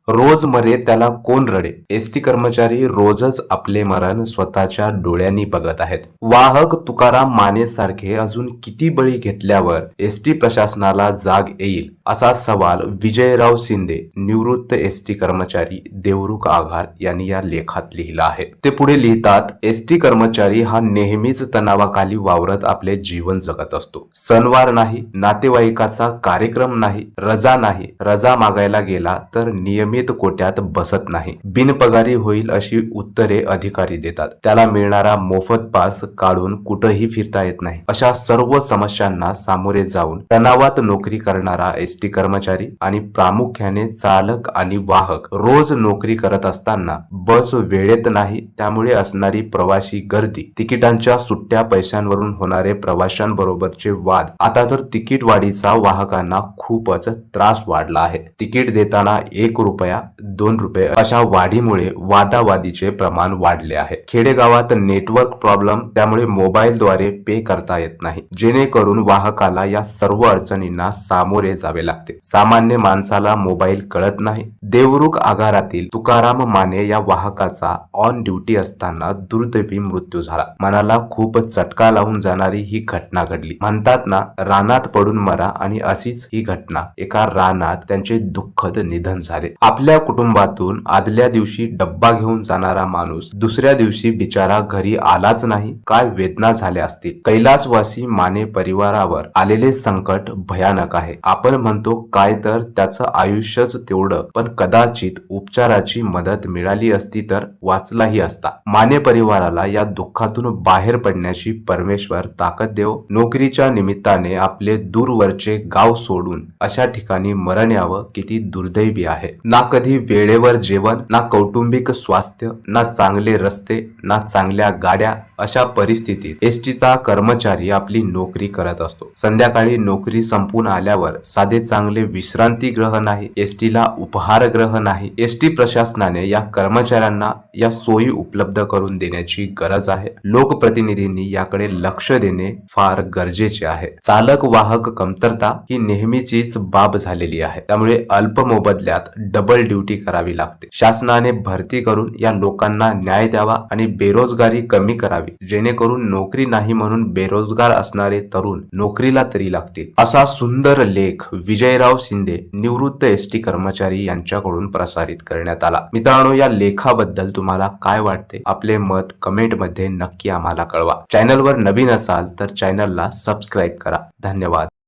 रोज मरे त्याला कोण रडे. एसटी कर्मचारी रोजच आपले मरण स्वतःच्या डोळ्यांनी बघत आहेत. वाहक तुकाराम माने सारखे अजून किती बळी घेतल्यावर एसटी प्रशासनाला जाग येईल, असा सवाल विजयराव शिंदे, निवृत्त एसटी कर्मचारी, देवरुख आगार यांनी या लेखात लिहिला आहे. ते पुढे लिहितात, एसटी कर्मचारी हा नेहमीच तणावाखाली वावरत आपले जीवन जगत असतो. सणवार नाही, नातेवाईकाचा कार्यक्रम नाही, रजा नाही, रजा मागायला गेला तर नियमित कोट्यात बसत नाही, बिनपगारी होईल अशी उत्तरे अधिकारी देतात. त्याला मिळणारा मोफत पास काढून कुठेही फिरता येत नाही. अशा सर्व समस्यांना सामोरे जाऊन तणावात नोकरी करणारा एसटी कर्मचारी आणि प्रामुख्याने चालक आणि वाहक रोज नोकरी करत असताना बस वेळेत नाही, त्यामुळे असणारी प्रवासी गर्दी, तिकिटांच्या सुट्ट्या पैशांवरून होणारे प्रवाशांबरोबरचे वाद, आता तर तिकीट वाढीचा वाहकांना खूपच त्रास वाढला आहे. तिकीट देताना 1 रुपया 2 रुपये अशा वाढीमुळे वादावादीचे प्रमाण वाढले आहे. खेडेगावात नेटवर्क प्रॉब्लेम, त्यामुळे मोबाईलद्वारे पे करता येत नाही, जेणेकरून वाहकाला या सर्व अडचणींना सामोरे जावे लागते. सामान्य माणसाला मोबाईल कळत नाही. देवरुख आगारातील तुकाराम माने या वाहकाचा ऑन ड्युटी असताना दुर्दैवी मृत्यू झाला. मनाला खूप चटका लावून जाणारी ही घटना घडली. म्हणतात ना, रानात पडून मरा, आणि अशीच ही घटना. एका रानात त्यांचे दुःखद निधन झाले. आपल्या कुटुंबातून आदल्या दिवशी डब्बा घेऊन जाणारा माणूस दुसऱ्या दिवशी बिचारा घरी आलाच नाही. काय वेदना झाल्या असतील. कैलासवासी माने परिवारावर आलेले संकट भयानक आहे. आपण म्हणतो काय तर त्याचं आयुष्यच तेवढं, पण कदाचित उपचाराची मदत मिळाली असती तर वाचलाही असता. माने परिवाराला या दुःखातून बाहेर पडण्याची परमेश्वर ताकद देव. नोकरीच्या निमित्ताने आपले दूरवरचे गाव सोडून अशा ठिकाणी मरण यावं किती दुर्दैवी आहे. ना कधी वेळेवर जेवण, ना कौटुंबिक स्वास्थ्य, ना चांगले रस्ते, ना चांगल्या गाड्या. अशा परिस्थितीत एसटीचा कर्मचारी आपली नोकरी करत असतो. संध्याकाळी नोकरी संपून आल्यावर साधे चांगले विश्रांती ग्रह नाही, एसटीला उपहार ग्रह नाही. एसटी प्रशासनाने या कर्मचाऱ्यांना या सोयी उपलब्ध करून देण्याची गरज आहे. लोकप्रतिनिधींनी याकडे लक्ष देणे फार गरजेचे आहे. चालक वाहक कमतरता ही नेहमीचीच बाब झालेली आहे, त्यामुळे अल्प मोबदल्यात डबल ड्युटी करावी लागते. शासनाने भरती करून या लोकांना न्याय द्यावा आणि बेरोजगारी कमी करावी, जेणेकरून नोकरी नाही म्हणून बेरोजगार असणारे तरुण नोकरीला तरी लागतील. असा सुंदर लेख विजयराव शिंदे, निवृत्त एसटी कर्मचारी यांच्याकडून प्रसारित करण्यात आला. मित्रांनो, या लेखाबद्दल तुम्हाला काय वाटते? आपले मत कमेंट मध्ये नक्की आम्हाला कळवा. चॅनलवर नवीन असाल तर चॅनलला सबस्क्राईब करा. धन्यवाद.